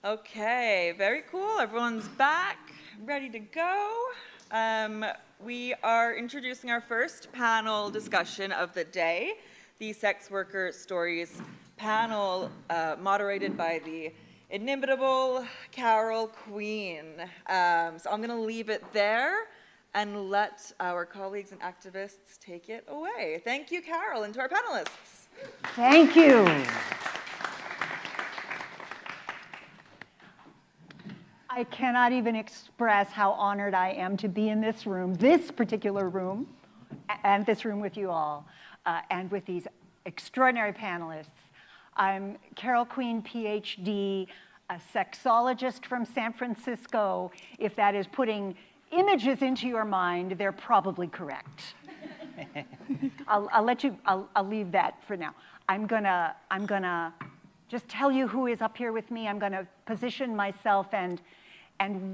Okay, very cool. Everyone's back, ready to go. We are introducing our first panel discussion of the day, the Sex Worker Stories panel, moderated by the inimitable Carol Queen. So I'm going to leave it there and let our colleagues and activists take it away. Thank you, Carol, and to our panelists. Thank you. I cannot even express how honored I am to be in this particular room, and this room with you all, and with these extraordinary panelists. I'm Carol Queen, PhD, a sexologist from San Francisco. If that is putting images into your mind, they're probably correct. I'll leave that for now. I'm gonna just tell you who is up here with me. I'm gonna position myself and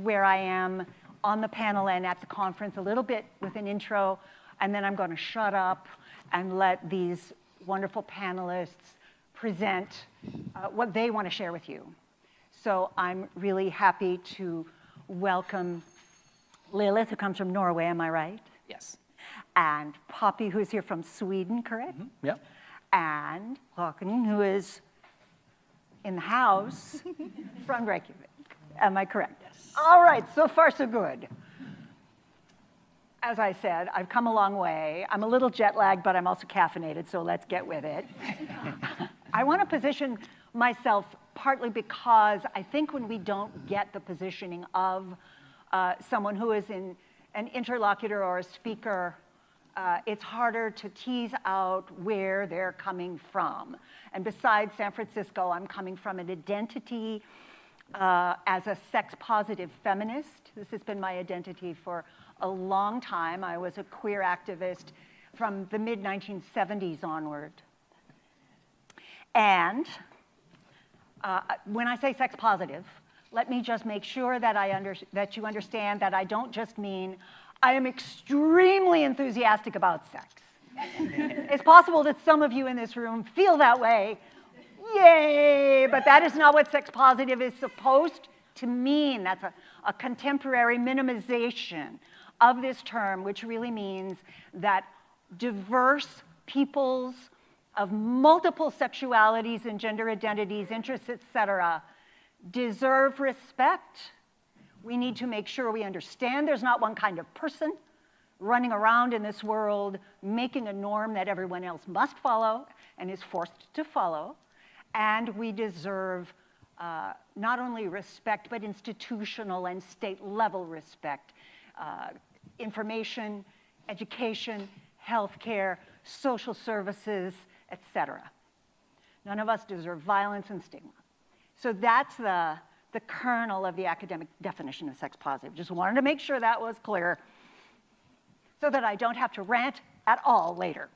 where I am on the panel and at the conference a little bit with an intro, and then I'm gonna shut up and let these wonderful panelists present what they want to share with you. So I'm really happy to welcome Lilith, who comes from Norway, am I right? Yes. And Poppy, who's here from Sweden, correct? Mm-hmm. Yep. And Logn, who is in the house from Reykjavik. Am I correct? Yes. All right, so far so good. As I said, I've come a long way. I'm a little jet lagged, but I'm also caffeinated, so let's get with it. I want to position myself partly because I think when we don't get the positioning of someone who is an interlocutor or a speaker, it's harder to tease out where they're coming from. And besides San Francisco, I'm coming from an identity as a sex-positive feminist. This has been my identity for a long time. I was a queer activist from the mid-1970s onward. And when I say sex-positive, let me just make sure that you understand that I don't just mean I am extremely enthusiastic about sex. It's possible that some of you in this room feel that way. Yay! But that is not what sex positive is supposed to mean. That's a contemporary minimization of this term, which really means that diverse peoples of multiple sexualities and gender identities, interests, etc., deserve respect. We need to make sure we understand there's not one kind of person running around in this world making a norm that everyone else must follow and is forced to follow. And we deserve not only respect, but institutional and state-level respect. Information, education, healthcare, social services, etc. None of us deserve violence and stigma. So that's the kernel of the academic definition of sex positive. Just wanted to make sure that was clear so that I don't have to rant at all later.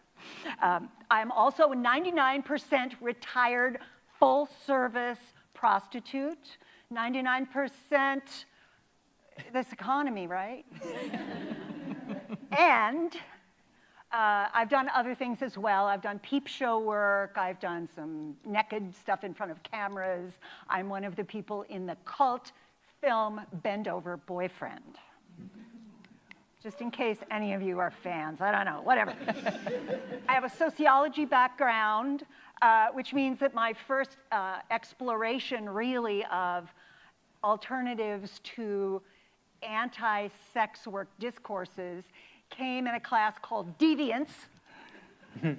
I'm also a 99% retired full-service prostitute. 99% this economy, right? And I've done other things as well. I've done peep show work. I've done some naked stuff in front of cameras. I'm one of the people in the cult film Bend Over Boyfriend. Just in case any of you are fans, I don't know, whatever. I have a sociology background, which means that my first exploration really of alternatives to anti-sex work discourses came in a class called Deviance, which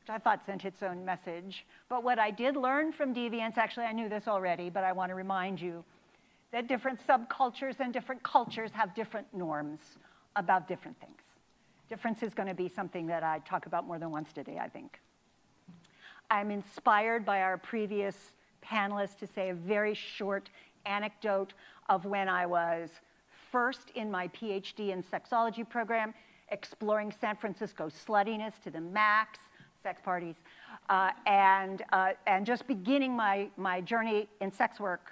I thought sent its own message. But what I did learn from Deviance, actually I knew this already, but I want to remind you, that different subcultures and different cultures have different norms about different things. Difference is going to be something that I talk about more than once today, I think. I'm inspired by our previous panelists to say a very short anecdote of when I was first in my PhD in sexology program, exploring San Francisco sluttiness to the max, sex parties, and just beginning my journey in sex work.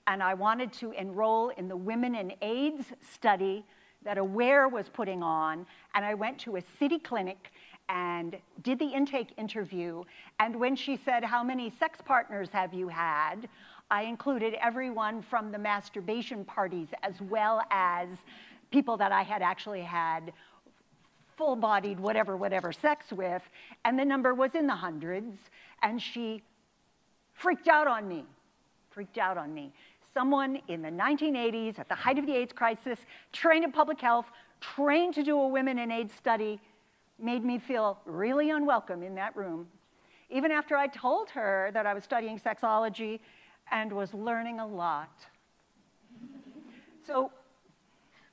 And I wanted to enroll in the Women in AIDS study that AWARE was putting on, and I went to a city clinic and did the intake interview, and when she said, "How many sex partners have you had?" I included everyone from the masturbation parties as well as people that I had actually had full-bodied whatever sex with, and the number was in the hundreds, and she freaked out on me. Someone in the 1980s, at the height of the AIDS crisis, trained in public health, trained to do a women in AIDS study, made me feel really unwelcome in that room, even after I told her that I was studying sexology and was learning a lot. So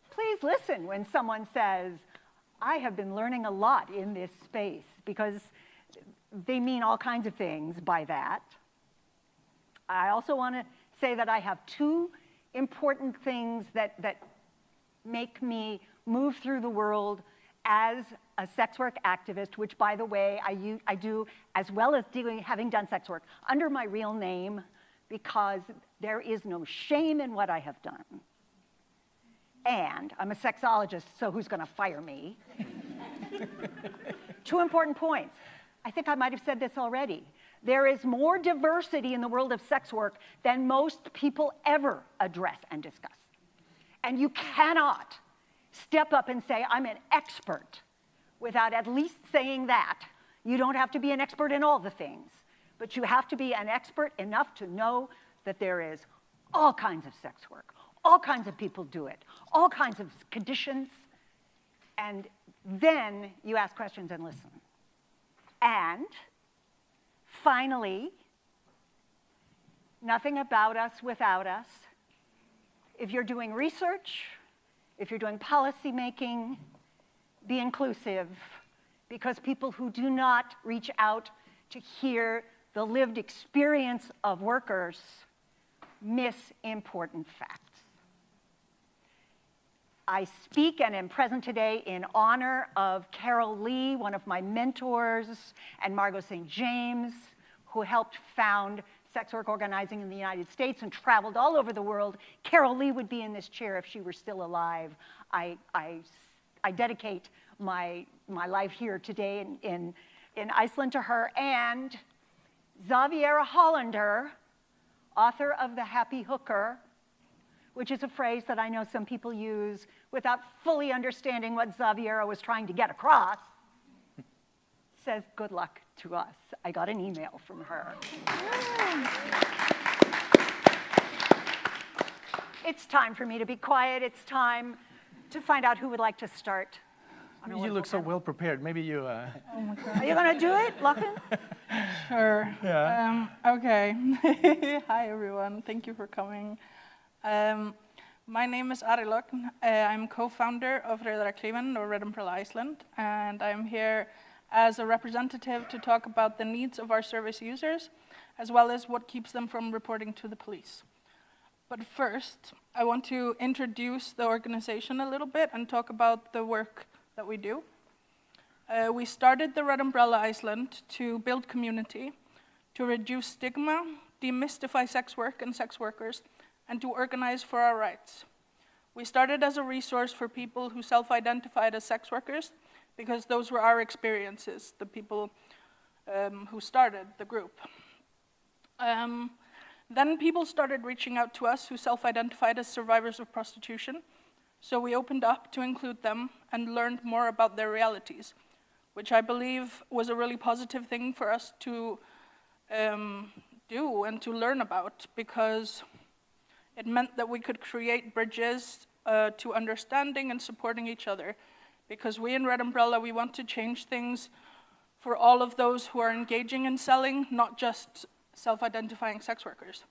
please listen when someone says, I have been learning a lot in this space, because they mean all kinds of things by that. I also want to say that I have two important things that make me move through the world as a sex work activist, which, by the way, I do, as well as having done sex work, under my real name, because there is no shame in what I have done. And I'm a sexologist, so who's going to fire me? Two important points. I think I might have said this already. There is more diversity in the world of sex work than most people ever address and discuss. And you cannot step up and say, I'm an expert, without at least saying that. You don't have to be an expert in all the things, but you have to be an expert enough to know that there is all kinds of sex work, all kinds of people do it, all kinds of conditions, and then you ask questions and listen. And finally, nothing about us without us. If you're doing research, if you're doing policy making, be inclusive, because people who do not reach out to hear the lived experience of workers miss important facts. I speak and am present today in honor of Carol Lee, one of my mentors, and Margot St. James, who helped found sex work organizing in the United States and traveled all over the world. Carol Lee would be in this chair if she were still alive. I dedicate my life here today in Iceland to her, and Xaviera Hollander, author of The Happy Hooker, which is a phrase that I know some people use without fully understanding what Xaviera was trying to get across, says good luck to us. I got an email from her. It's time for me to be quiet. It's time to find out who would like to start. You look so well prepared. Maybe you... Oh my God. Are you going to do it, Logn? Sure. Yeah. Okay. Hi, everyone. Thank you for coming. My name is Ari Logn. I'm co-founder of Red Umbrella or Red Umbrella Iceland, and I'm here as a representative to talk about the needs of our service users, as well as what keeps them from reporting to the police. But first, I want to introduce the organization a little bit and talk about the work that we do. We started the Red Umbrella Iceland to build community, to reduce stigma, demystify sex work and sex workers, and to organize for our rights. We started as a resource for people who self-identified as sex workers, because those were our experiences, the people who started the group. Then people started reaching out to us who self-identified as survivors of prostitution, so we opened up to include them and learned more about their realities, which I believe was a really positive thing for us to do and to learn about, because it meant that we could create bridges to understanding and supporting each other. Because we in Red Umbrella, we want to change things for all of those who are engaging in selling, not just self-identifying sex workers.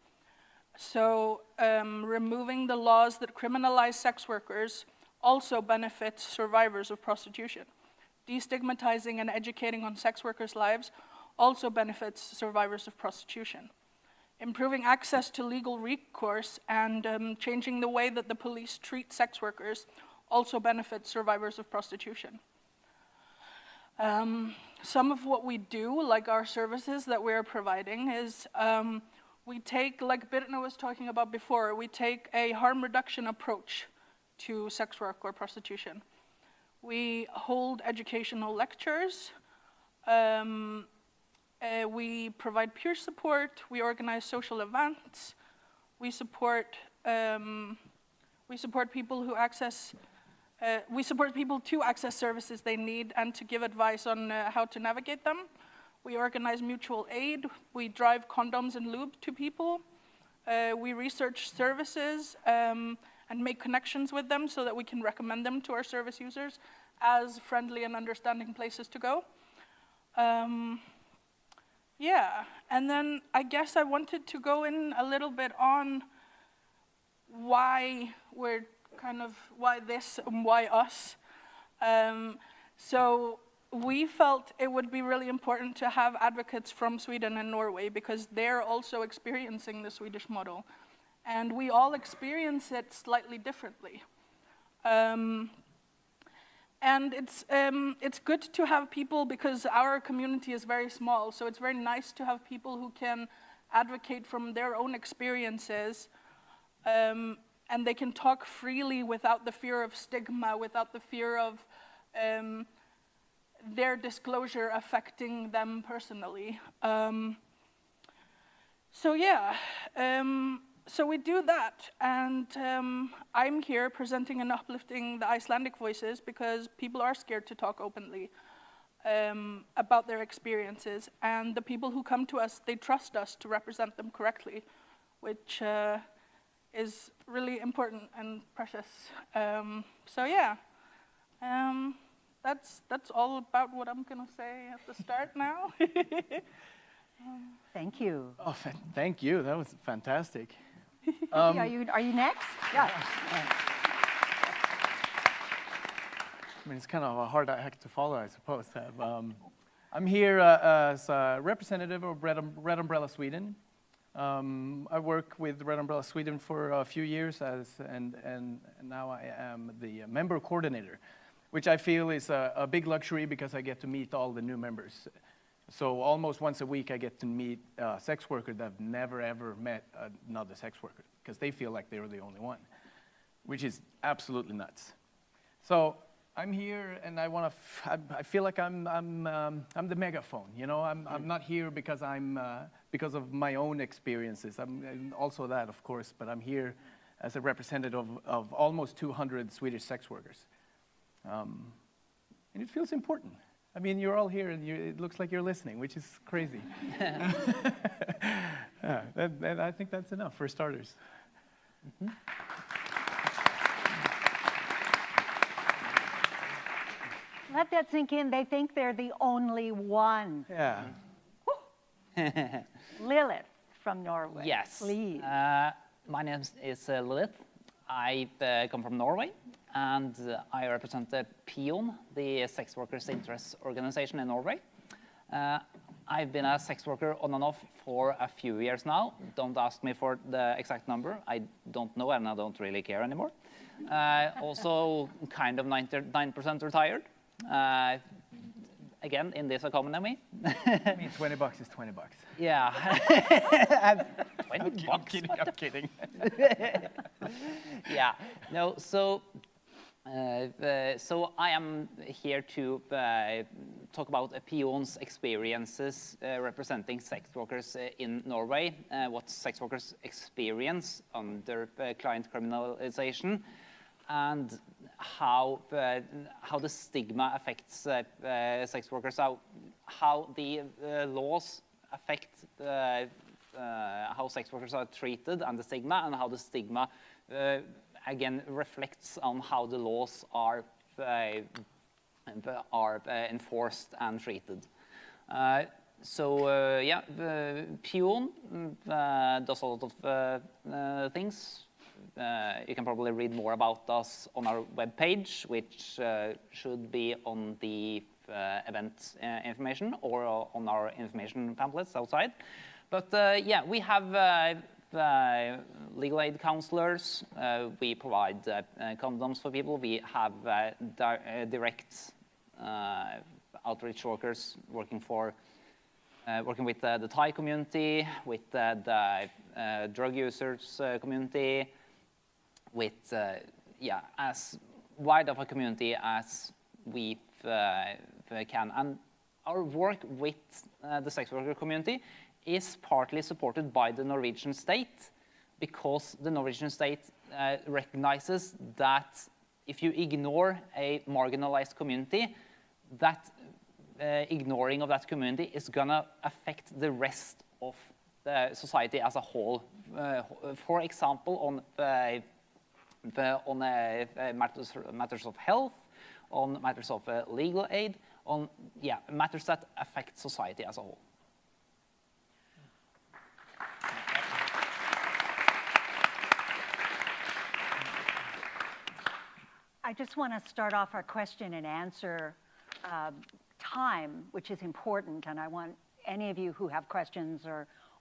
So removing the laws that criminalize sex workers also benefits survivors of prostitution. Destigmatizing and educating on sex workers' lives also benefits survivors of prostitution. Improving access to legal recourse and changing the way that the police treat sex workers also benefits survivors of prostitution. Some of what we do, like our services that we're providing, is we take, like Birna was talking about before, we take a harm reduction approach to sex work or prostitution. We hold educational lectures, we provide peer support, we organize social events, we support people who access. We support people to access services they need and to give advice on how to navigate them. We organize mutual aid. We drive condoms and lube to people. We research services and make connections with them so that we can recommend them to our service users as friendly and understanding places to go. Yeah, and then I guess I wanted to go in a little bit on why we're why this and why us. So we felt it would be really important to have advocates from Sweden and Norway because they're also experiencing the Swedish model. And we all experience it slightly differently. And it's good to have people because our community is very small, so it's very nice to have people who can advocate from their own experiences, and they can talk freely without the fear of stigma, without the fear of their disclosure affecting them personally. So yeah, so we do that, and I'm here presenting and uplifting the Icelandic voices because people are scared to talk openly about their experiences, and the people who come to us, they trust us to represent them correctly, which is really important and precious. So yeah, that's all about what I'm gonna say at the start now. Thank you. Oh, thank you. That was fantastic. Are you next? Yeah. I mean, it's kind of a hard act to follow, I suppose. I'm here as a representative of Red Umbrella Sweden. I work with Red Umbrella Sweden for a few years, and now I am the member coordinator, which I feel is a big luxury because I get to meet all the new members. So almost once a week I get to meet a sex worker that have never ever met another sex worker because they feel like they're the only one, which is absolutely nuts. So I'm here and I feel like I'm the megaphone, you know. I'm not here because because of my own experiences. I'm also that, of course, but I'm here as a representative of almost 200 Swedish sex workers. And it feels important. I mean, you're all here, and it looks like you're listening, which is crazy. And I think that's enough for starters. Mm-hmm. Let that sink in. They think they're the only one. Yeah. Lilith from Norway. Yes. Please. My name is Lilith. I come from Norway, and I represent the PION, the Sex Workers Interest Organization in Norway. I've been a sex worker on and off for a few years now. Don't ask me for the exact number. I don't know, and I don't really care anymore. Also, kind of 99% retired. Again, in this economy. I mean, $20 is $20. Yeah. I'm kidding. Yeah. No. So I am here to talk about PION's experiences representing sex workers in Norway. What sex workers experience under client criminalization, and how the stigma affects sex workers, how the laws affect how sex workers are treated and the stigma, and how the stigma again reflects on how the laws are enforced and treated. Yeah, PION does a lot of things. You can probably read more about us on our webpage, which should be on the event information or on our information pamphlets outside. But yeah, we have legal aid counselors. We provide condoms for people. We have direct outreach workers working with the Thai community, with the drug users community, with yeah, as wide of a community as we can. And our work with the sex worker community is partly supported by the Norwegian state, because the Norwegian state recognizes that if you ignore a marginalized community, that ignoring of that community is gonna affect the rest of the society as a whole. For example, on matters of health, on matters of legal aid, on matters that affect society as a whole. I just want to start off our question and answer time, which is important, and I want any of you who have questions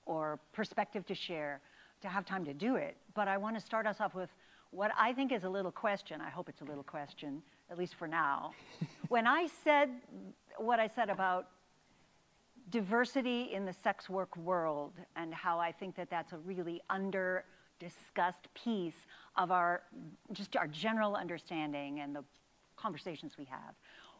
or perspective to share to have time to do it. But I want to start us off with what I think is a little question. I hope it's a little question, at least for now. When I said what I said about diversity in the sex work world and how I think that that's a really under-discussed piece of our general understanding and the conversations we have,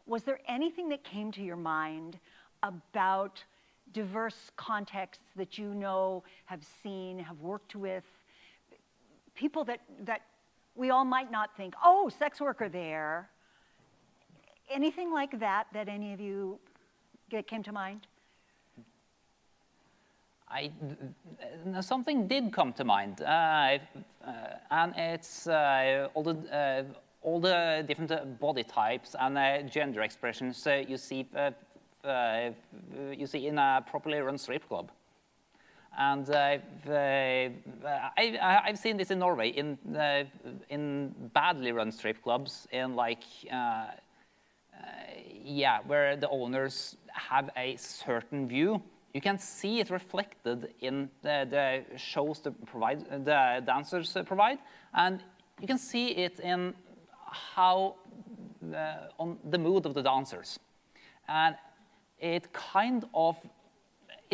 was there anything that came to your mind about diverse contexts that you know, have seen, have worked with, people that we all might not think, oh, sex worker there. Anything like that that any of you came to mind? Something did come to mind, and it's all the different body types and gender expressions you see in a properly run strip club. And I've seen this in Norway in badly run strip clubs, in like where the owners have a certain view. You can see it reflected in the shows the dancers provide, and you can see it in how on the mood of the dancers, and it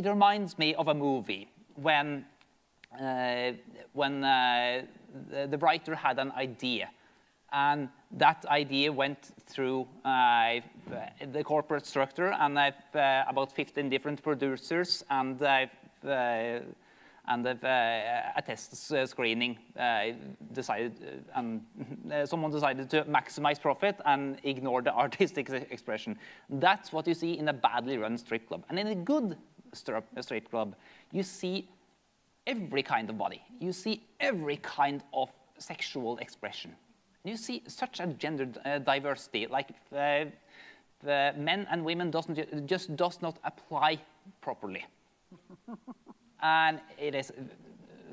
reminds me of a movie when the writer had an idea, and that idea went through the corporate structure, and about 15 different producers, and a test screening someone decided to maximize profit and ignore the artistic expression. That's what you see in a badly run strip club. And in a good strip club, you see every kind of body. You see every kind of sexual expression. You see such a gender diversity, like the men and women does not apply properly. And it is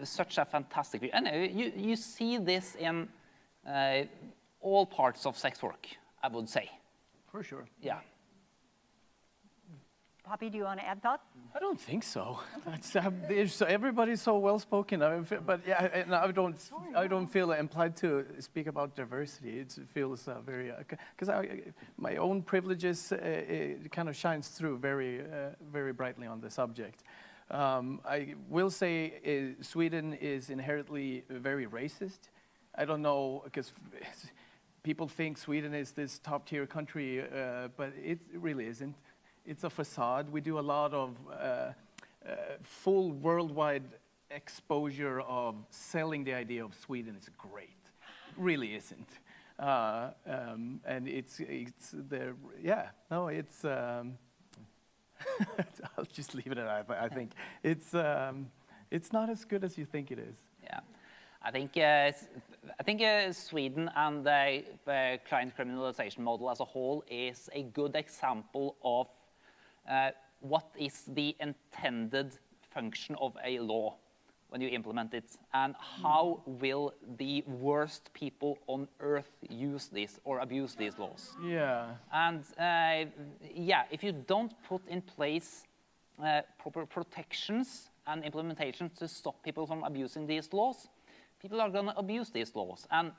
such a fantastic view. And you see this in all parts of sex work, I would say. For sure. Yeah. Poppy, do you want to add thought? I don't think so. Everybody's so well spoken. But yeah, and I don't feel implied to speak about diversity. It feels very because my own privileges it kind of shines through very very brightly on the subject. I will say Sweden is inherently very racist. I don't know, because people think Sweden is this top-tier country, but it really isn't. It's a facade. We do a lot of full worldwide exposure of selling the idea of Sweden is great. It really isn't. And it's there, yeah, no, it's, I'll just leave it at that. I think it's not as good as you think it is. Yeah, I think Sweden and the client criminalization model as a whole is a good example of what is the intended function of a law when you implement it, and how will the worst people on earth use this or abuse these laws. Yeah. And if you don't put in place proper protections and implementation to stop people from abusing these laws, people are going to abuse these laws. And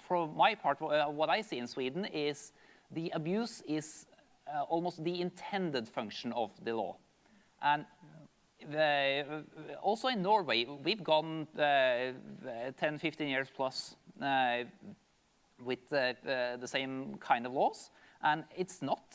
for my part, what I see in Sweden is the abuse is almost the intended function of the law. And also in Norway, we've gone 10, 15 years plus with the same kind of laws, and it's not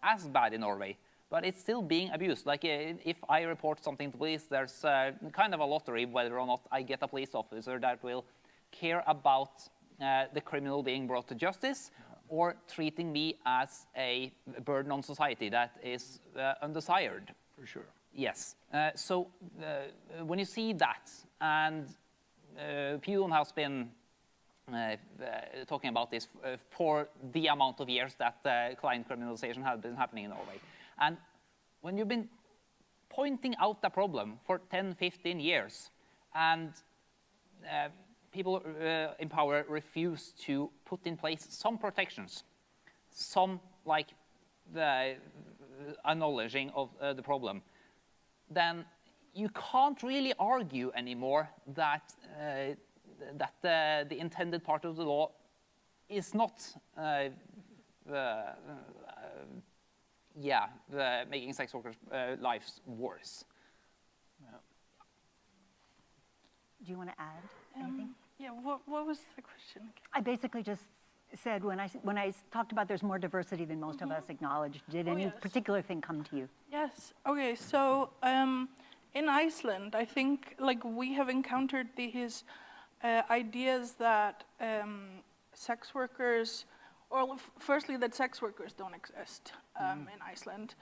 as bad in Norway. but it's still being abused. Like if I report something to police, there's kind of a lottery whether or not I get a police officer that will care about the criminal being brought to justice or treating me as a burden on society that is undesired. For sure. Yes. So when you see that, and PION has been talking about this for the amount of years that client criminalization has been happening in Norway. And when you've been pointing out the problem for 10, 15 years, and people in power refuse to put in place some protections, some like the acknowledging of the problem, then you can't really argue anymore that the intended part of the law is not making sex workers' lives worse. Do you want to add anything? Yeah, what was the question again? I basically just said when I talked about there's more diversity than most of us acknowledge, did any yes. particular thing come to you? Yes. Okay. So in Iceland, I think like we have encountered these ideas that sex workers, or firstly that sex workers don't exist in Iceland,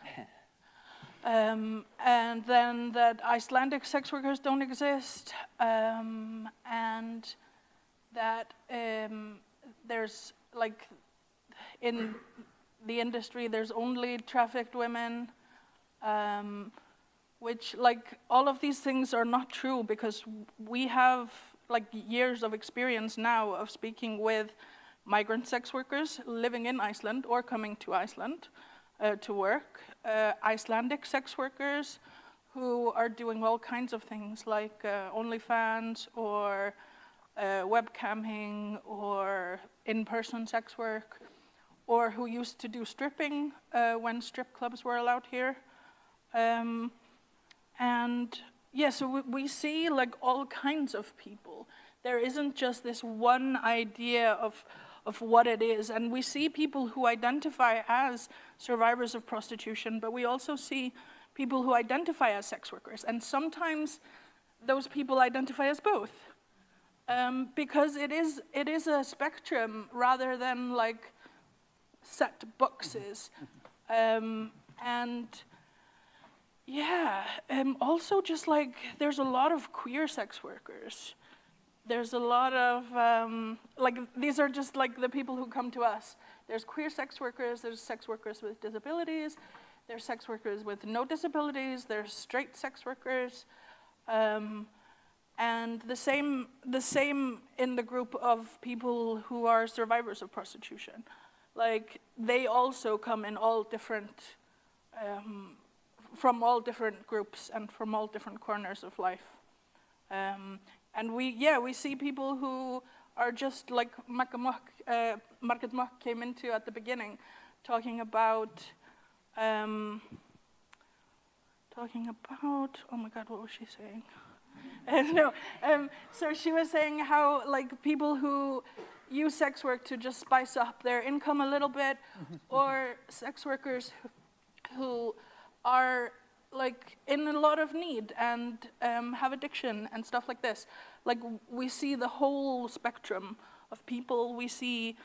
and then that Icelandic sex workers don't exist, and that there's like in the industry there's only trafficked women, which like all of these things are not true because we have like years of experience now of speaking with migrant sex workers living in Iceland or coming to Iceland to work, Icelandic sex workers who are doing all kinds of things like OnlyFans or webcamming or in-person sex work, or who used to do stripping when strip clubs were allowed here. And yeah, so we see like all kinds of people. There isn't just this one idea of what it is. And we see people who identify as survivors of prostitution, but we also see people who identify as sex workers. And sometimes those people identify as both. Because it is a spectrum rather than like set boxes. And yeah, also just like there's a lot of queer sex workers. There's a lot of, like these are just like the people who come to us. There's queer sex workers, there's sex workers with disabilities, there's sex workers with no disabilities, there's straight sex workers. And the same in the group of people who are survivors of prostitution. Like they also come in all different, from all different groups and from all different corners of life. And we see people who are just like Margaret Mock came into at the beginning, talking about, oh my God, what was she saying? So she was saying how like people who use sex work to just spice up their income a little bit, or sex workers who are like in a lot of need and have addiction and stuff like this. Like we see the whole spectrum of people. We see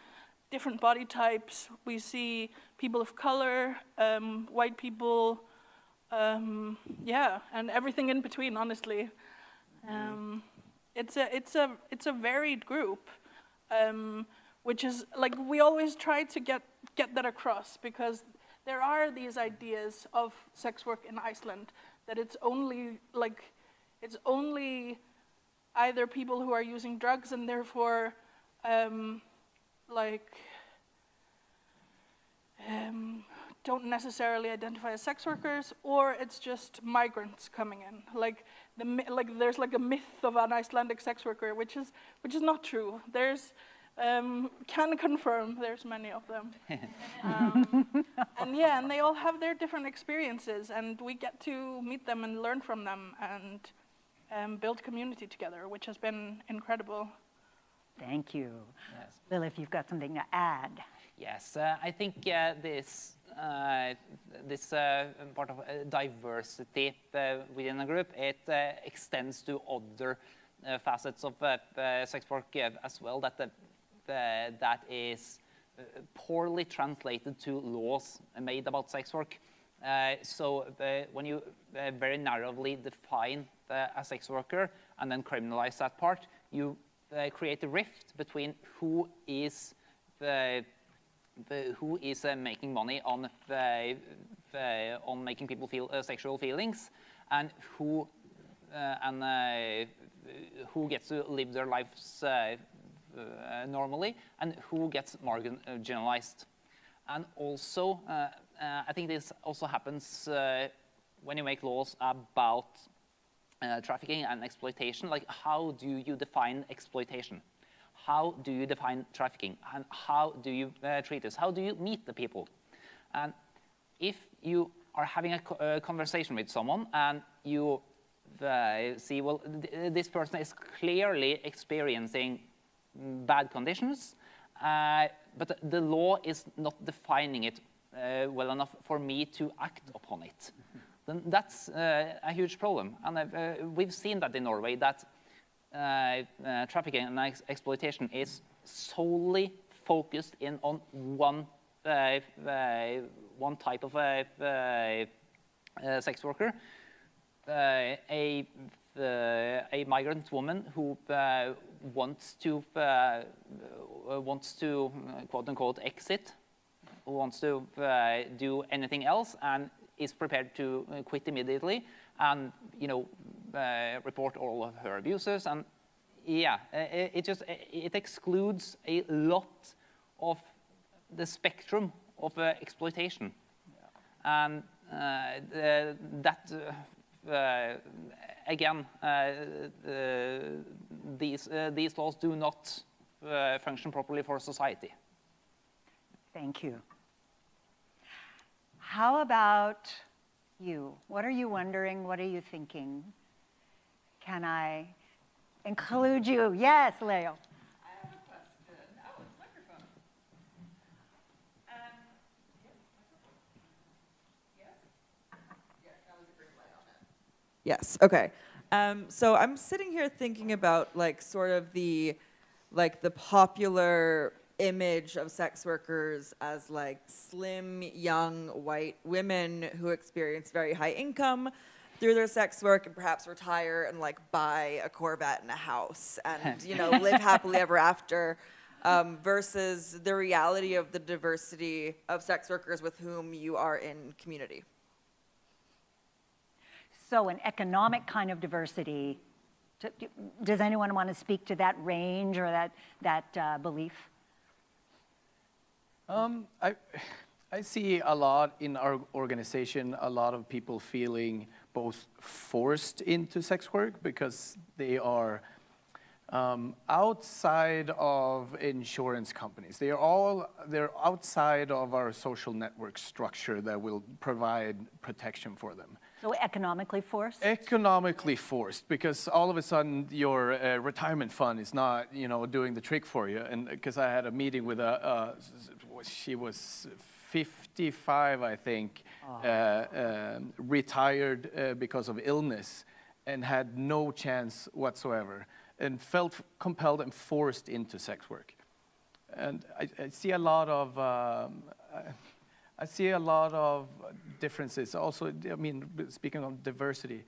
different body types. We see people of color, white people, and everything in between. Honestly, it's a varied group, which is like we always try to get that across because there are these ideas of sex work in Iceland that it's only either people who are using drugs and therefore don't necessarily identify as sex workers, or it's just migrants coming in. Like there's like a myth of an Icelandic sex worker, which is not true. There's can confirm there's many of them. And they all have their different experiences, and we get to meet them and learn from them and build community together, which has been incredible. Thank you. Yes. Lilith, you've got something to add. Yes, I think this part of diversity within a group, it extends to other facets of sex work as well, that is poorly translated to laws made about sex work. So when you very narrowly define a sex worker and then criminalize that part, you create a rift between who is making money on making people feel sexual feelings, and who gets to live their lives normally, and who gets marginalized. And also, I think this also happens when you make laws about trafficking and exploitation. Like, how do you define exploitation? How do you define trafficking? And how do you treat this? How do you meet the people? And if you are having a conversation with someone and you see, well, this person is clearly experiencing bad conditions, but the law is not defining it well enough for me to act upon it, then that's a huge problem. And we've seen that in Norway, that trafficking and exploitation is solely focused in on one type of sex worker, a migrant woman who wants to quote unquote exit, who wants to do anything else, and is prepared to quit immediately, and report all of her abuses. And yeah, it excludes a lot of the spectrum of exploitation. Yeah. And again, these laws do not function properly for society. Thank you. How about you? What are you wondering? What are you thinking? Can I include you? Yes, Leo. I have a question. Oh, microphone. Yes? Yeah, that was a great light on it. Yes, okay. So I'm sitting here thinking about sort of the popular image of sex workers as slim, young, white women who experience very high income through their sex work and perhaps retire and buy a Corvette and a house and live happily ever after, versus the reality of the diversity of sex workers with whom you are in community. So an economic kind of diversity. Does anyone want to speak to that range or that belief? I see a lot in our organization, a lot of people feeling both forced into sex work because they are outside of insurance companies. They're outside of our social network structure that will provide protection for them. So economically forced? Economically forced, because all of a sudden your retirement fund is not, doing the trick for you. And because I had a meeting with she was 55, I think, retired because of illness and had no chance whatsoever, and felt compelled and forced into sex work. And I see a lot of differences. Also, I mean, speaking of diversity,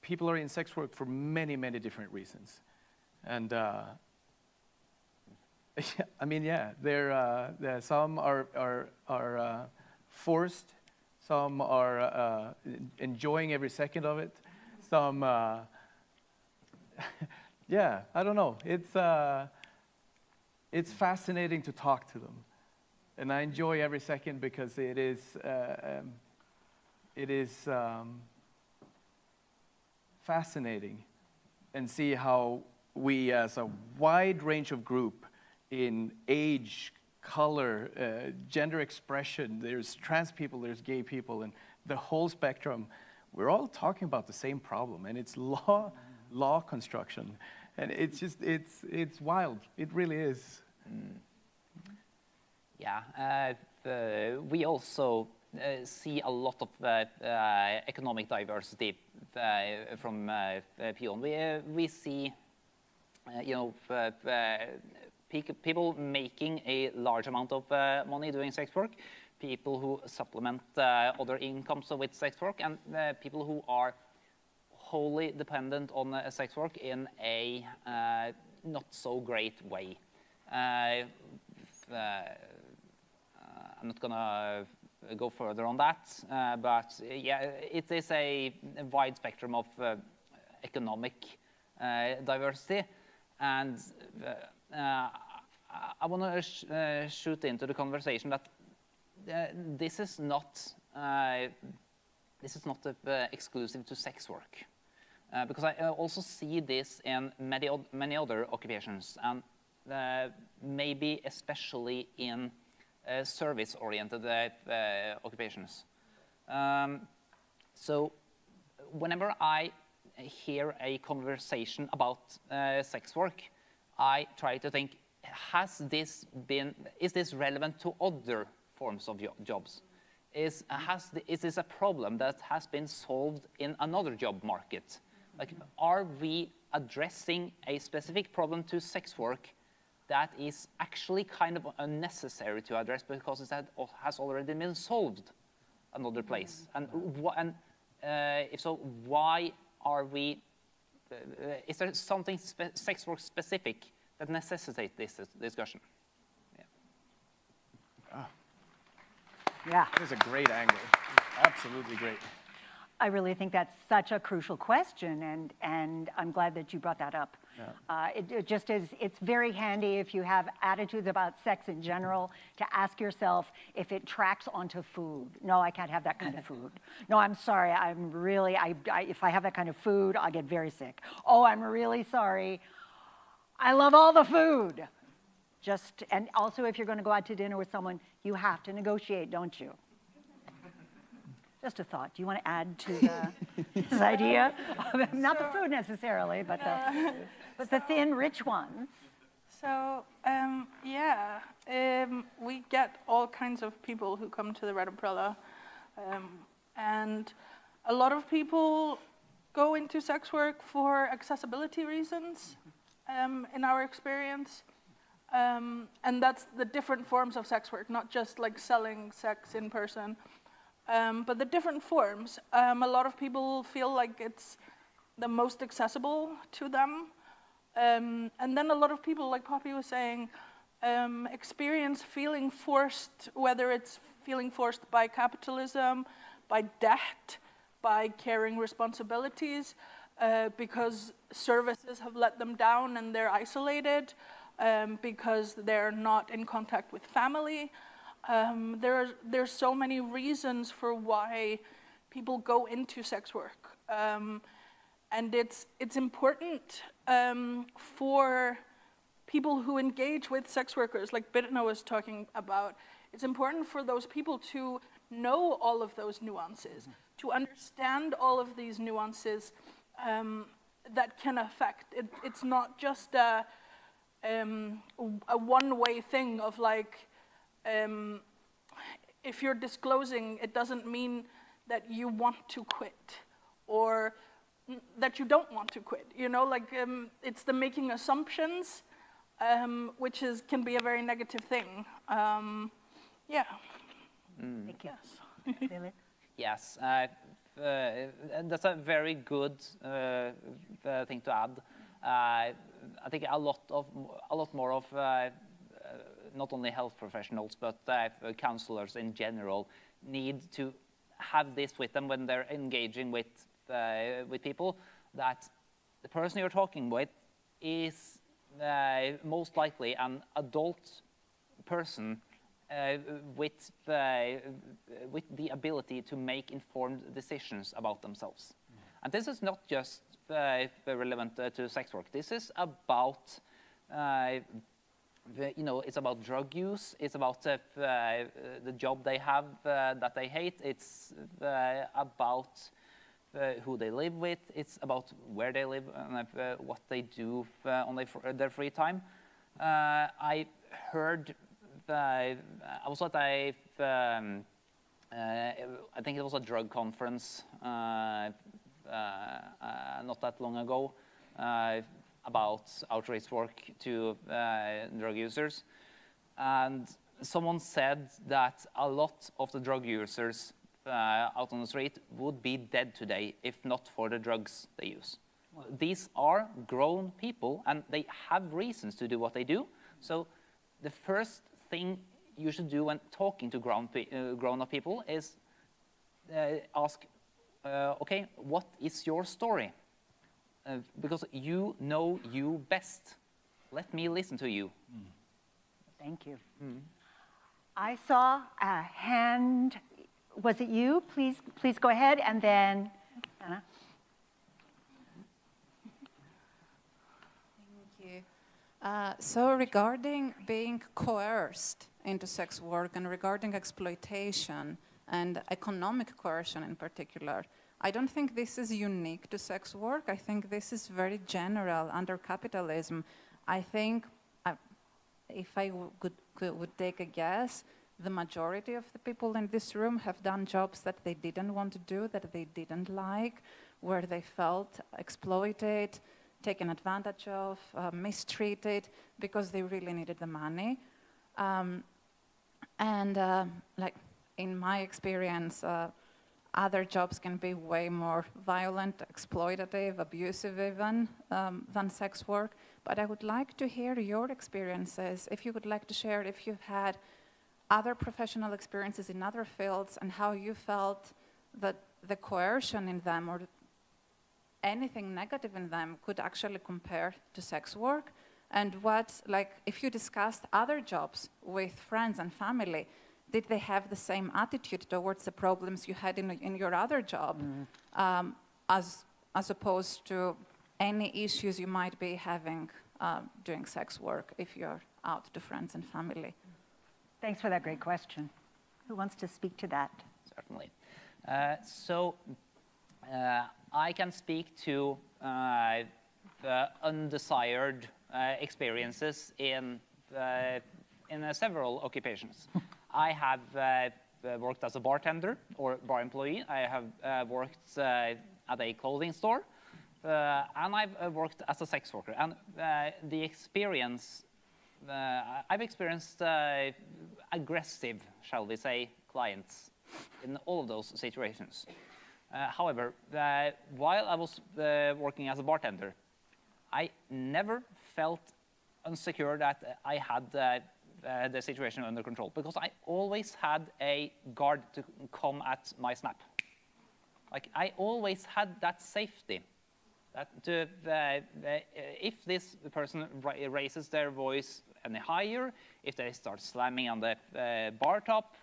people are in sex work for many, many different reasons. And I mean, yeah, some are forced, some are enjoying every second of it, some, yeah, I don't know. It's fascinating to talk to them. And I enjoy every second because it is fascinating, and see how we, as a wide range of group in age, color, gender expression, there's trans people, there's gay people, and the whole spectrum, we're all talking about the same problem, and it's law construction, and it's wild. It really is. Yeah, we also see a lot of economic diversity from PION. We see, people making a large amount of money doing sex work, people who supplement other incomes with sex work, and people who are wholly dependent on sex work in a not so great way. I'm not gonna go further on that, but yeah, it is a wide spectrum of economic diversity, and I want to shoot into the conversation that this is not exclusive to sex work, because I also see this in many other occupations, and maybe especially in service-oriented occupations. So whenever I hear a conversation about sex work, I try to think, is this relevant to other forms of jobs? Is this a problem that has been solved in another job market? Like, are we addressing a specific problem to sex work that is actually kind of unnecessary to address because it has already been solved another place? And if so, why are we? Is there something sex work specific that necessitates this discussion? Yeah. That is a great angle. Absolutely great. I really think that's such a crucial question, and I'm glad that you brought that up. Yeah. It just is, it's very handy if you have attitudes about sex in general to ask yourself if it tracks onto food. No, I can't have that kind of food. No, I'm sorry, I'm really, if I have that kind of food, I'll get very sick. Oh, I'm really sorry. I love all the food. And also if you're going to go out to dinner with someone, you have to negotiate, don't you? Just a thought. Do you want to add to this idea? Not the food necessarily, but the thin, rich ones. So, we get all kinds of people who come to the Red Umbrella. And a lot of people go into sex work for accessibility reasons, in our experience. And that's the different forms of sex work, not just like selling sex in person. But the different forms, a lot of people feel like it's the most accessible to them. And then a lot of people, like Poppy was saying, experience feeling forced, whether it's feeling forced by capitalism, by debt, by carrying responsibilities, because services have let them down and they're isolated, because they're not in contact with family. There's so many reasons for why people go into sex work, and it's important for people who engage with sex workers, like Birna was talking about. It's important for those people to know all of those nuances, to understand all of these nuances that can affect. It's not just a one-way thing of like, if you're disclosing, it doesn't mean that you want to quit or that you don't want to quit. You know, like it's the making assumptions, which can be a very negative thing. Yeah. Thank you. Yes. Lilith? Yes, that's a very good thing to add. I think a lot more of not only health professionals but counselors in general need to have this with them when they're engaging with people, that the person you're talking with is most likely an adult person with the ability to make informed decisions about themselves. And this is not just relevant to sex work. This is about, it's about drug use. It's about the job they have that they hate. It's about who they live with. It's about where they live and what they do on their free time. I heard I was at a, I think it was a drug conference not that long ago about outreach work to drug users. And someone said that a lot of the drug users out on the street would be dead today if not for the drugs they use. Wow. These are grown people, and they have reasons to do what they do. So the first thing you should do when talking to grown-up people is ask, okay, what is your story? Because you know you best. Let me listen to you. Mm. Thank you. Mm. I saw a hand. Was it you? Please go ahead, and then Anna. Thank you. So regarding being coerced into sex work and regarding exploitation and economic coercion in particular, I don't think this is unique to sex work. I think this is very general under capitalism. I think if I would take a guess, the majority of the people in this room have done jobs that they didn't want to do, that they didn't like, where they felt exploited, taken advantage of, mistreated, because they really needed the money. Like in my experience, other jobs can be way more violent, exploitative, abusive even, than sex work. But I would like to hear your experiences, if you would like to share, if you've had other professional experiences in other fields and how you felt that the coercion in them or anything negative in them could actually compare to sex work, and what, like, if you discussed other jobs with friends and family, did they have the same attitude towards the problems you had in your other job, as opposed to any issues you might be having doing sex work if you're out to friends and family? Thanks for that great question. Who wants to speak to that? Certainly. I can speak to the undesired experiences in several occupations. I have worked as a bartender or bar employee. I have worked at a clothing store, and I've worked as a sex worker. And the experience, I've experienced aggressive, shall we say, clients in all of those situations. However, while I was working as a bartender, I never felt insecure that I had the situation under control, because I always had a guard to come at my snap. Like, I always had that safety. If this person raises their voice any higher, if they start slamming on the bar top,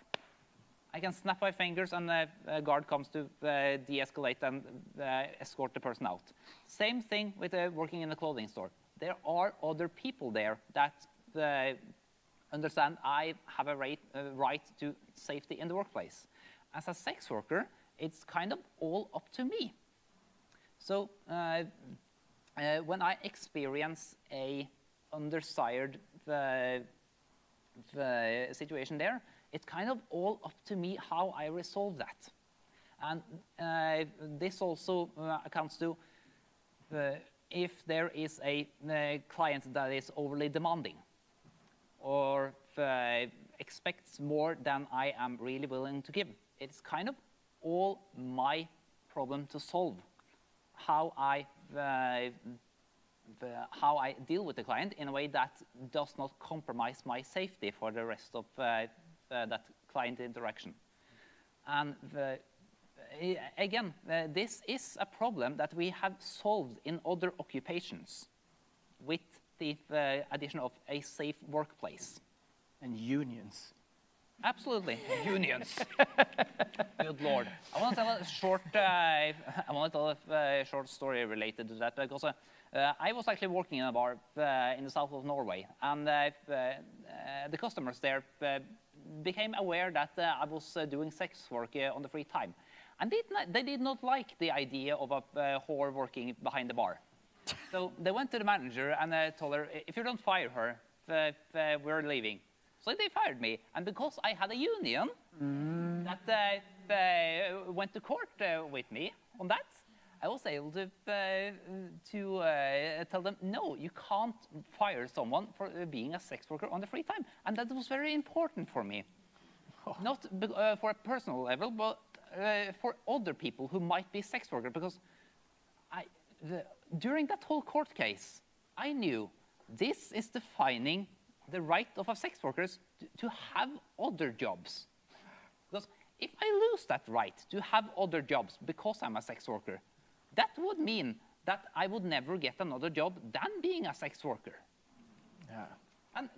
I can snap my fingers and the guard comes to de-escalate and escort the person out. Same thing with working in a clothing store. There are other people there that understand I have a right to safety in the workplace. As a sex worker, it's kind of all up to me. So when I experience a undesired situation there, it's kind of all up to me how I resolve that. And this also accounts to if there is a client that is overly demanding or expects more than I am really willing to give. It's kind of all my problem to solve. How I deal with the client in a way that does not compromise my safety for the rest of that client interaction. And again, this is a problem that we have solved in other occupations with the addition of a safe workplace. And unions. Absolutely, unions. Good Lord. I want to tell a short story related to that, because I was actually working in a bar in the south of Norway, and the customers there became aware that I was doing sex work on the free time. And they did not like the idea of a whore working behind the bar. So they went to the manager and told her, if you don't fire her, we're leaving. So they fired me. And because I had a union that went to court with me on that, I was able to tell them, no, you can't fire someone for being a sex worker on the free time. And that was very important for me. Not for a personal level, but for other people who might be sex workers. Because during that whole court case, I knew this is defining the right of a sex worker to have other jobs. Because if I lose that right to have other jobs because I'm a sex worker, that would mean that I would never get another job than being a sex worker. Yeah. And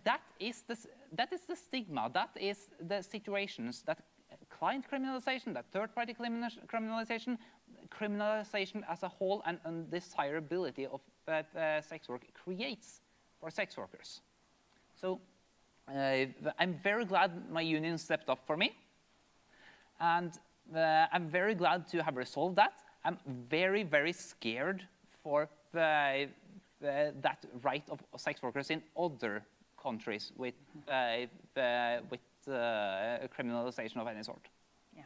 that is the stigma, that is the situations that client criminalization, that third-party criminalization, criminalization as a whole, and desirability of sex work creates for sex workers. So I'm very glad my union stepped up for me. And I'm very glad to have resolved that. I'm very, very scared for that right of sex workers in other countries with criminalization of any sort. Yeah.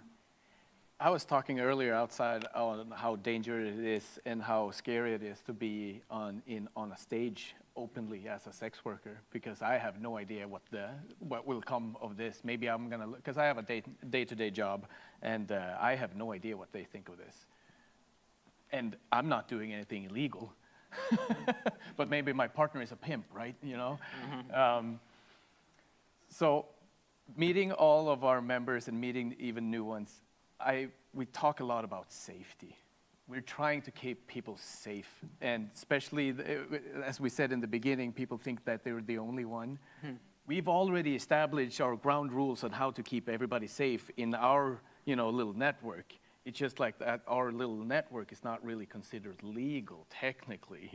I was talking earlier outside on how dangerous it is and how scary it is to be on a stage openly as a sex worker, because I have no idea what will come of this. Maybe I'm gonna, because I have a day-to-day job, and I have no idea what they think of this. And I'm not doing anything illegal, but maybe my partner is a pimp, right? You know. So, meeting all of our members and meeting even new ones, we talk a lot about safety. We're trying to keep people safe, and especially, as we said in the beginning, people think that they're the only one. We've already established our ground rules on how to keep everybody safe in our, little network. It's just like that our little network is not really considered legal, technically,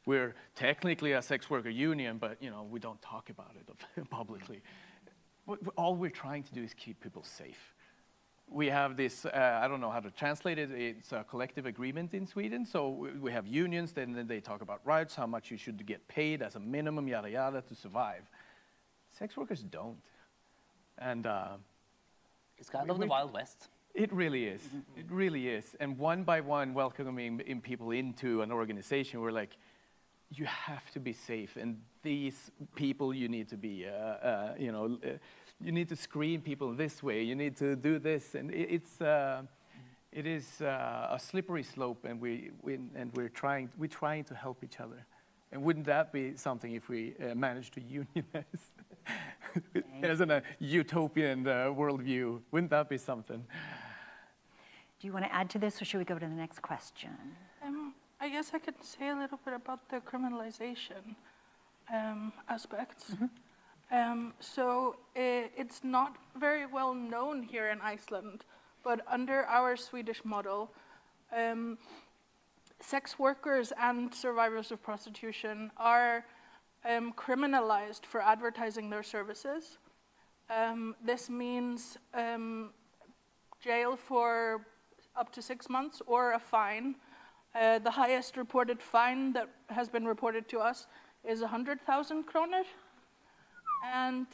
We're technically a sex worker union, but, we don't talk about it publicly. All we're trying to do is keep people safe. We have this, I don't know how to translate it, it's a collective agreement in Sweden. So we have unions, then they talk about rights, how much you should get paid as a minimum, yada, yada, to survive. Sex workers don't. And it's kind of the Wild West. It really is. It really is. And one by one, welcoming people into an organization, we're like, you have to be safe. And these people, you need to be, you need to screen people this way. You need to do this. And it is a slippery slope. And we're trying to help each other. And wouldn't that be something if we managed to unionize as a utopian worldview? Wouldn't that be something? Do you want to add to this, or should we go to the next question? I guess I could say a little bit about the criminalization aspects. So it's not very well known here in Iceland, but under our Swedish model, sex workers and survivors of prostitution are criminalized for advertising their services. This means jail for up to 6 months or a fine. The highest reported fine that has been reported to us is 100,000 kroner. And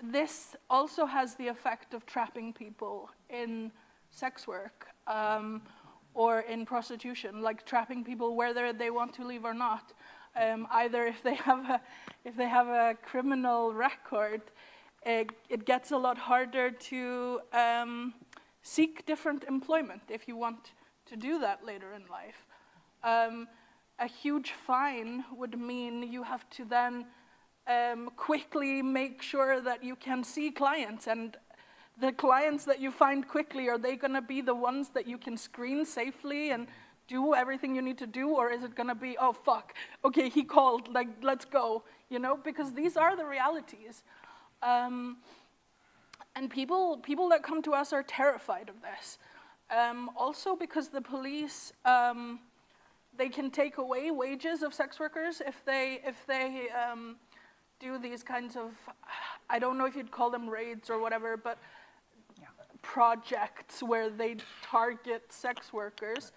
this also has the effect of trapping people in sex work or in prostitution, like trapping people whether they want to leave or not. Either if they have a criminal record, it gets a lot harder to seek different employment if you want to do that later in life. A huge fine would mean you have to then quickly make sure that you can see clients, and the clients that you find quickly, are they going to be the ones that you can screen safely and do everything you need to do, or is it going to be, oh fuck, okay, he called, like, let's go, because these are the realities. And people that come to us are terrified of this. Also because the police, they can take away wages of sex workers if they do these kinds of, I don't know if you'd call them raids or whatever, but projects where they target sex workers.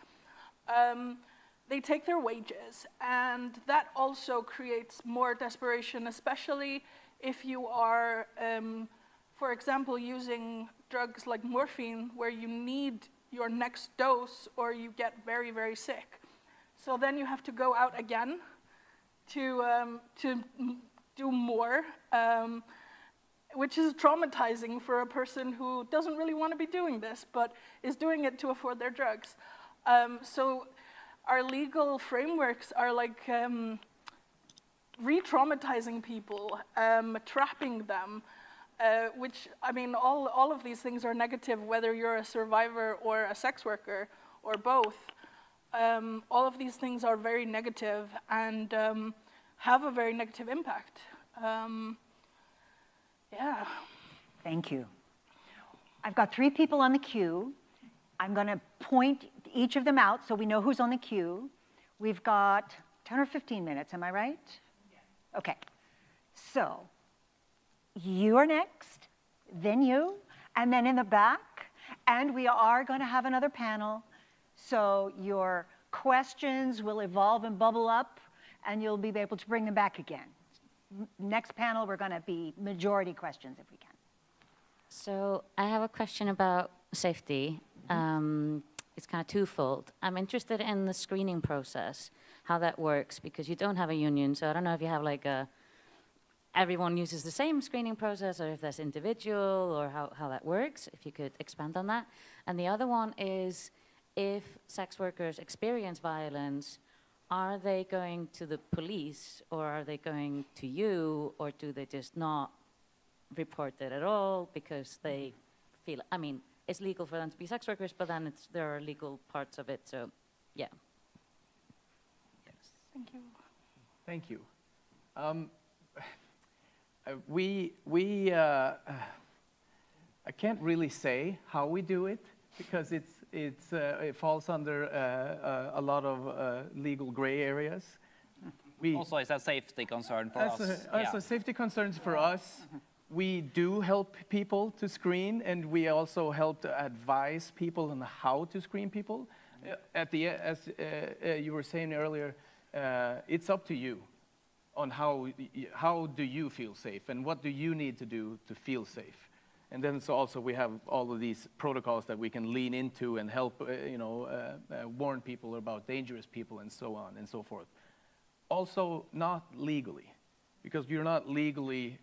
They take their wages, and that also creates more desperation, especially if you are, for example, using drugs like morphine where you need your next dose or you get very, very sick. So then you have to go out again to do more, which is traumatizing for a person who doesn't really want to be doing this, but is doing it to afford their drugs. So our legal frameworks are like re-traumatizing people, trapping them, which, I mean, all of these things are negative, whether you're a survivor or a sex worker or both. All of these things are very negative and have a very negative impact. Yeah. Thank you. I've got 3 people on the queue. I'm going to point each of them out so we know who's on the queue. We've got 10 or 15 minutes, am I right? Yeah. Okay. So you are next, then you, and then in the back. And we are going to have another panel. So your questions will evolve and bubble up, and you'll be able to bring them back again. Next panel, we're going to be majority questions if we can. So I have a question about safety. It's kind of twofold. I'm interested in the screening process, how that works, because you don't have a union. So I don't know if you have like everyone uses the same screening process, or if that's individual, or how that works, if you could expand on that. And the other one is, if sex workers experience violence, are they going to the police, or are they going to you, or do they just not report it at all because they feel, I mean, it's legal for them to be sex workers, but then there are legal parts of it, so yeah. Yes. Thank you. Thank you. I can't really say how we do it, because it falls under a lot of legal gray areas. Also, it's a safety concern for us. As safety concerns for us, we do help people to screen, and we also help to advise people on how to screen people. As you were saying earlier, it's up to you on how do you feel safe, and what do you need to do to feel safe. And then so also we have all of these protocols that we can lean into and help, warn people about dangerous people and so on and so forth. Also, not legally, because you're not legally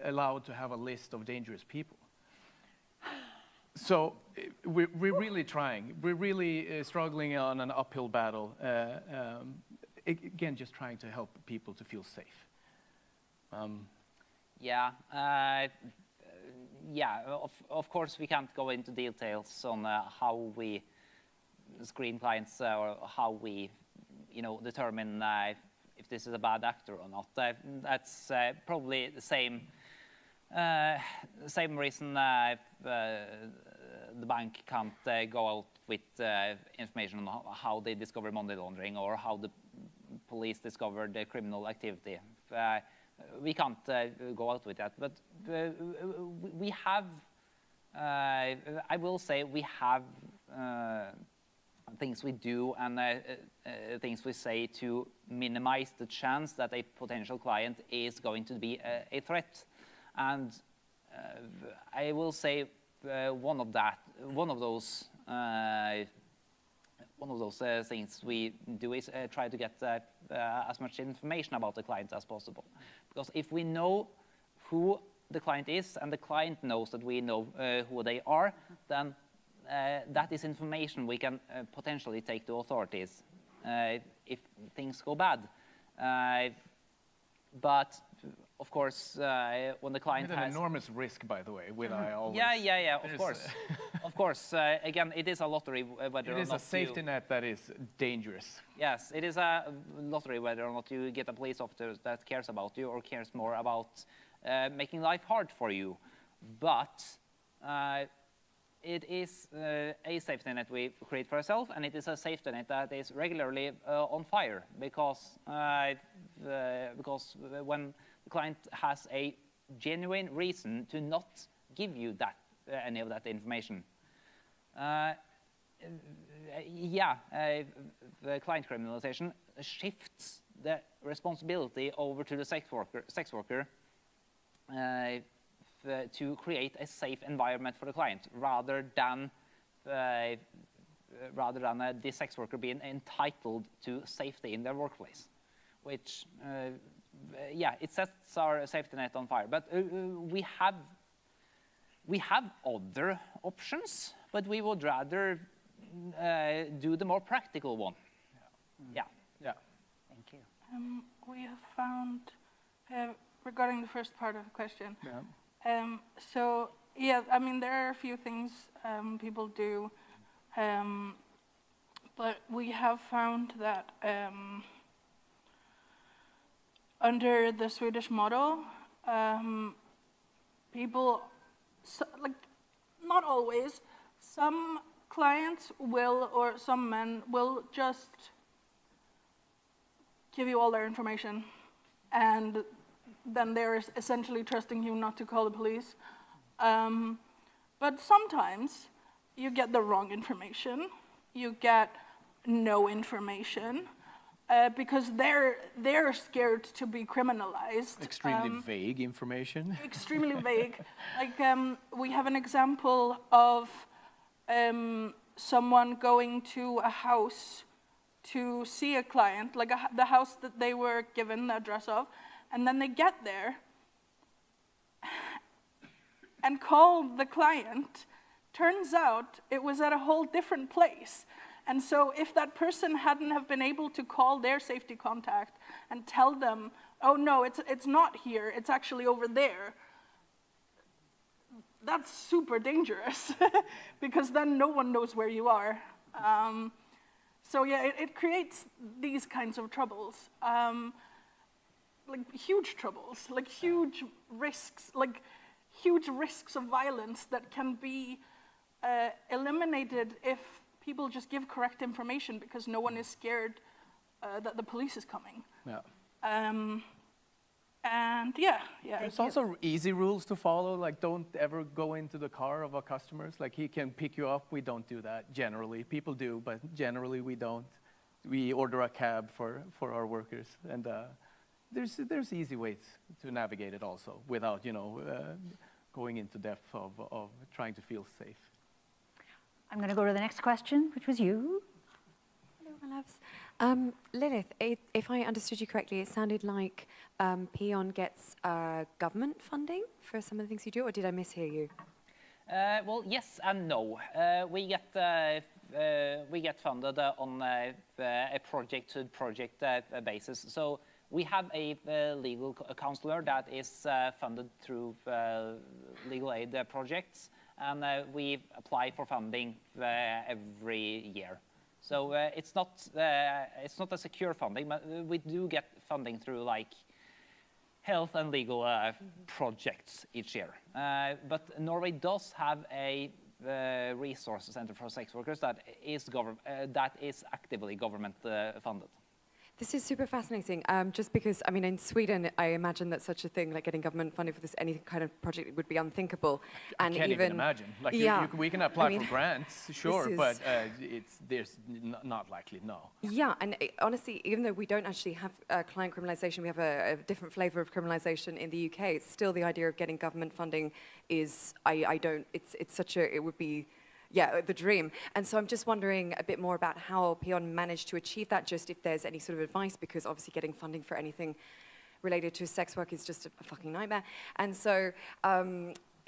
allowed to have a list of dangerous people. So we're really trying. We're really struggling on an uphill battle. Again, just trying to help people to feel safe. Of course, we can't go into details on how we screen clients or how we, determine if this is a bad actor or not. That's probably the same reason the bank can't go out with information on how they discover money laundering or how the police discover the criminal activity. We can't go out with that, but we have, I will say we have things we do and things we say to minimize the chance that a potential client is going to be a threat. And I will say one of those things we do is try to get as much information about the client as possible. Because if we know who the client is and the client knows that we know who they are, then that is information we can potentially take to authorities if things go bad. But of course, when the client has... With an enormous risk, by the way, with I always... Yeah, of course. Of course, again, it is a lottery whether or not It is a safety net that is dangerous. Yes, it is a lottery whether or not you get a police officer that cares about you or cares more about making life hard for you. But it is a safety net we create for ourselves, and it is a safety net that is regularly on fire because when the client has a genuine reason to not give you any of that information. The client criminalization shifts the responsibility over to the sex worker to create a safe environment for the client, rather than the sex worker being entitled to safety in their workplace, which, yeah, it sets our safety net on fire. But we have other options, but we would rather do the more practical one. Yeah. Yeah. Thank you. We have found, regarding the first part of the question, Yeah. so yeah, I mean, there are a few things people do, but we have found that under the Swedish model, people, like, not always, some clients will, or some men will just give you all their information, and then they're essentially trusting you not to call the police. But sometimes you get the wrong information, you get no information, because they're scared to be criminalized. Extremely vague information. Extremely vague. Like, we have an example of someone going to a house to see a client, like the house that they were given the address of, and then they get there and call the client. Turns out it was at a whole different place. And so if that person hadn't have been able to call their safety contact and tell them, oh no, it's not here, it's actually over there, that's super dangerous, because then no one knows where you are. So yeah, it creates these kinds of troubles, like huge troubles, like huge risks of violence that can be eliminated if people just give correct information, because no one is scared that the police is coming. Yeah. And yeah. There's also easy rules to follow, like don't ever go into the car of our customers. Like he can pick you up, we don't do that generally. People do, but generally we don't. We order a cab for our workers, and there's easy ways to navigate it also without, going into depth of trying to feel safe. I'm going to go to the next question, which was you. Hello, my loves. Lilith, if I understood you correctly, it sounded like PION gets government funding for some of the things you do, or did I mishear you? Well, yes and no. We get funded on a project-to-project basis. So we have a legal counselor that is funded through legal aid projects, and we apply for funding every year. So it's not a secure funding, but we do get funding through like health and legal projects each year. But Norway does have a resource center for sex workers that is actively government funded. This is super fascinating, just because, I mean, in Sweden, I imagine that such a thing, like getting government funding for this, any kind of project would be unthinkable. And I can't even imagine. Like, yeah, we can apply for grants, sure, but there's not likely, no. Yeah, and honestly, even though we don't actually have client criminalization, we have a different flavor of criminalization in the UK, it's still the idea of getting government funding is, it's such a, it would be, yeah, the dream. And so I'm just wondering a bit more about how PION managed to achieve that, just if there's any sort of advice, because obviously getting funding for anything related to sex work is just a fucking nightmare. And so,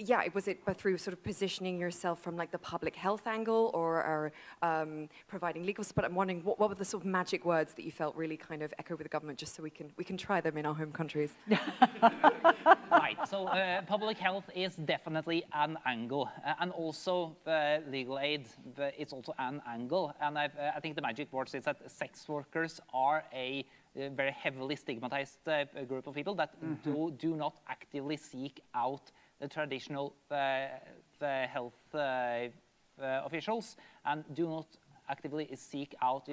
yeah, was it through sort of positioning yourself from like the public health angle or providing legal support? I'm wondering what were the sort of magic words that you felt really kind of echo with the government, just so we can try them in our home countries. Right, so public health is definitely an angle, and also legal aid, it's also an angle. And I think the magic words is that sex workers are a very heavily stigmatized group of people that do not actively seek out the traditional health officials, and do not actively seek out,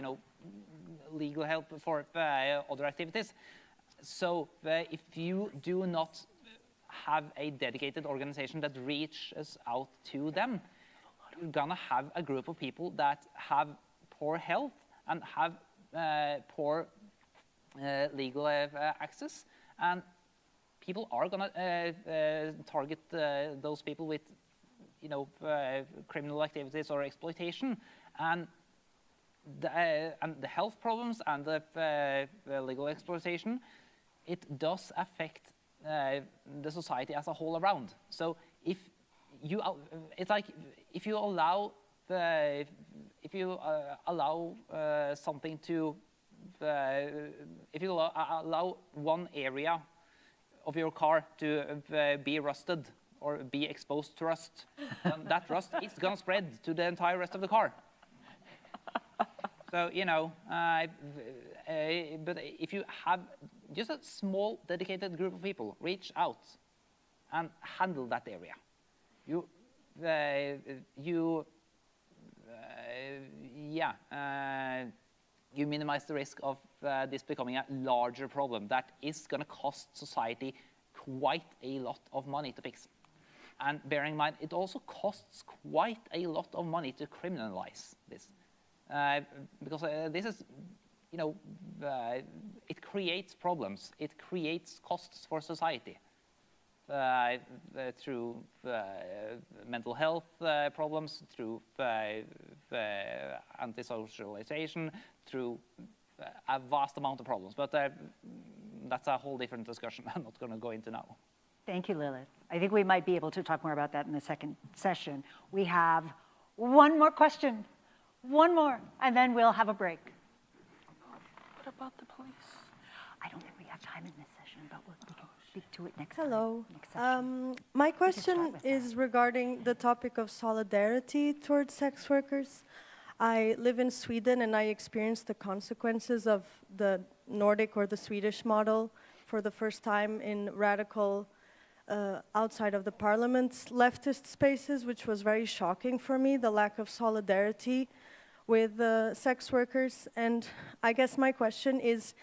legal help for other activities. So if you do not have a dedicated organization that reaches out to them, you're gonna have a group of people that have poor health and have poor legal access, and people are gonna target those people with, criminal activities or exploitation, and the health problems and the legal exploitation, it does affect the society as a whole around. So if you, it's like if you allow something to, if you allow one area of your car to be rusted or be exposed to rust, then that rust is going to spread to the entire rest of the car. So, but if you have just a small dedicated group of people reach out and handle that area, you minimize the risk of this becoming a larger problem that is going to cost society quite a lot of money to fix. And bearing in mind, it also costs quite a lot of money to criminalize this. Because this is, it creates problems. It creates costs for society through mental health problems, through anti-socialization, through a vast amount of problems. But that's a whole different discussion I'm not going to go into now. Thank you, Lilith. I think we might be able to talk more about that in the second session. We have one more question, one more, and then we'll have a break. What about the police? I don't think we have time in this session, but we can speak to it next Hello. next session. My question is regarding the topic of solidarity towards sex workers. I live in Sweden and I experienced the consequences of the Nordic or the Swedish model for the first time in radical outside of the parliament's leftist spaces, which was very shocking for me, the lack of solidarity with sex workers. And I guess my question is,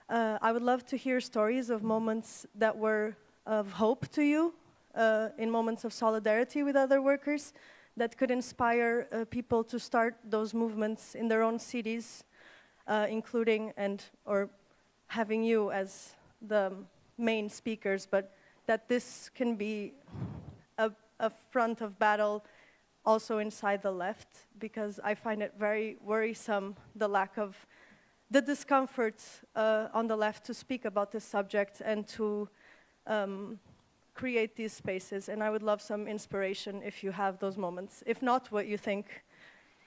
I would love to hear stories of moments that were of hope to you, in moments of solidarity with other workers, that could inspire people to start those movements in their own cities, including or having you as the main speakers, but that this can be a front of battle also inside the left, because I find it very worrisome, the discomfort on the left to speak about this subject and to create these spaces. And I would love some inspiration if you have those moments. If not, what you think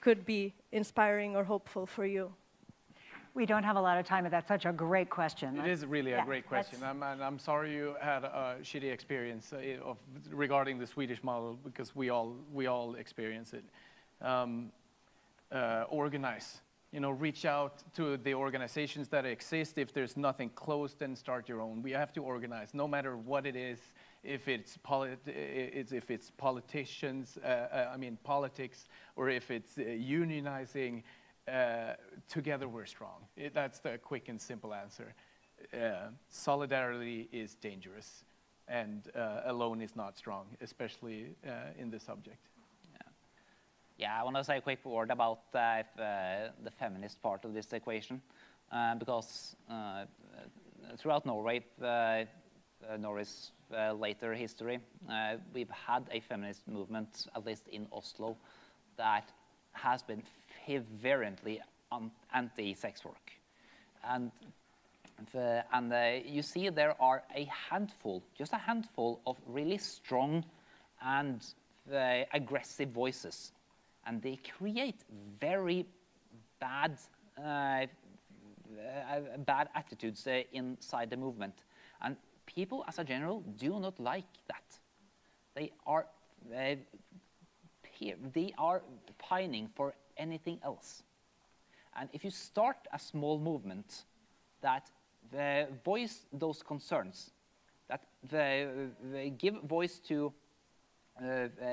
could be inspiring or hopeful for you. We don't have a lot of time, but that's such a great question. It is really a great question. I'm sorry you had a shitty experience regarding the Swedish model, because we all experience it. Organize, reach out to the organizations that exist. If there's nothing close, then start your own. We have to organize, no matter what it is. If it's politicians, politics, or if it's unionizing. Together we're strong. That's the quick and simple answer. Solidarity is dangerous, and alone is not strong, especially in this subject. Yeah, I want to say a quick word about the feminist part of this equation, because throughout Norway, Norway's later history, we've had a feminist movement, at least in Oslo, that has been fervently anti-sex work. And you see there are just a handful of really strong and aggressive voices. And they create very bad attitudes inside the movement. And people, as a general, do not like that. They are pining for anything else. And if you start a small movement that voice those concerns, that give voice to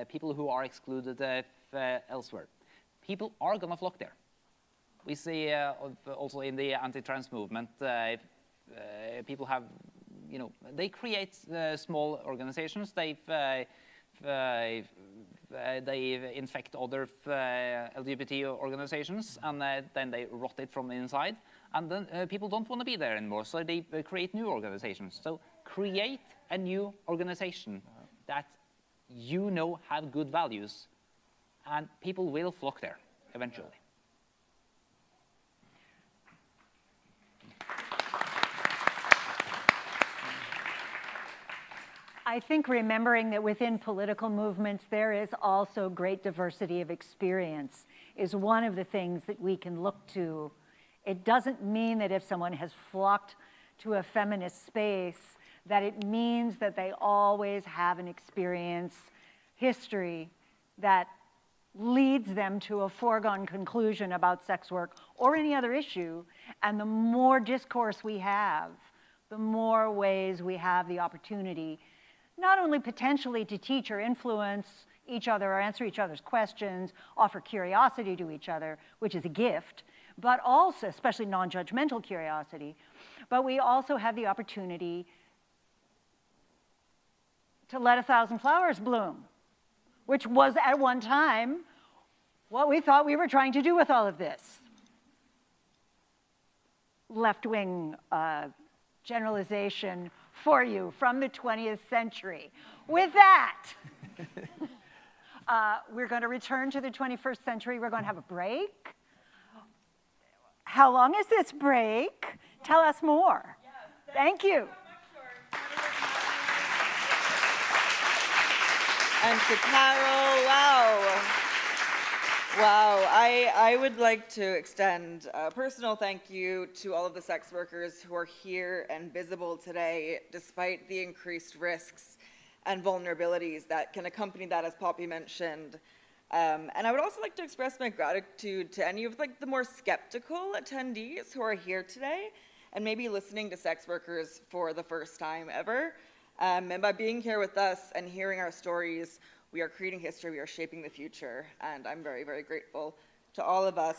people who are excluded elsewhere, people are going to flock there. We see also in the anti-trans movement, people have, they create small organizations. They infect other LGBT organizations, and then they rot it from the inside. And then people don't want to be there anymore, so they create new organizations. So create a new organization that you know have good values, and people will flock there eventually. I think remembering that within political movements there is also great diversity of experience is one of the things that we can look to. It doesn't mean that if someone has flocked to a feminist space that it means that they always have an experience, history, that leads them to a foregone conclusion about sex work or any other issue. And the more discourse we have, the more ways we have the opportunity not only potentially to teach or influence each other or answer each other's questions, offer curiosity to each other, which is a gift, but also, especially non-judgmental curiosity, but we also have the opportunity to let 1,000 flowers bloom, which was at one time what we thought we were trying to do with all of this. Left-wing generalization for you from the 20th century. With that, we're going to return to the 21st century. We're going to have a break. How long is this break? Tell us more. Yes, thank you. And to Carol, wow. Wow, I would like to extend a personal thank you to all of the sex workers who are here and visible today, despite the increased risks and vulnerabilities that can accompany that, as Poppy mentioned. And I would also like to express my gratitude to any of the more skeptical attendees who are here today and maybe listening to sex workers for the first time ever. And by being here with us and hearing our stories, we are creating history, we are shaping the future, and I'm very, very grateful to all of us.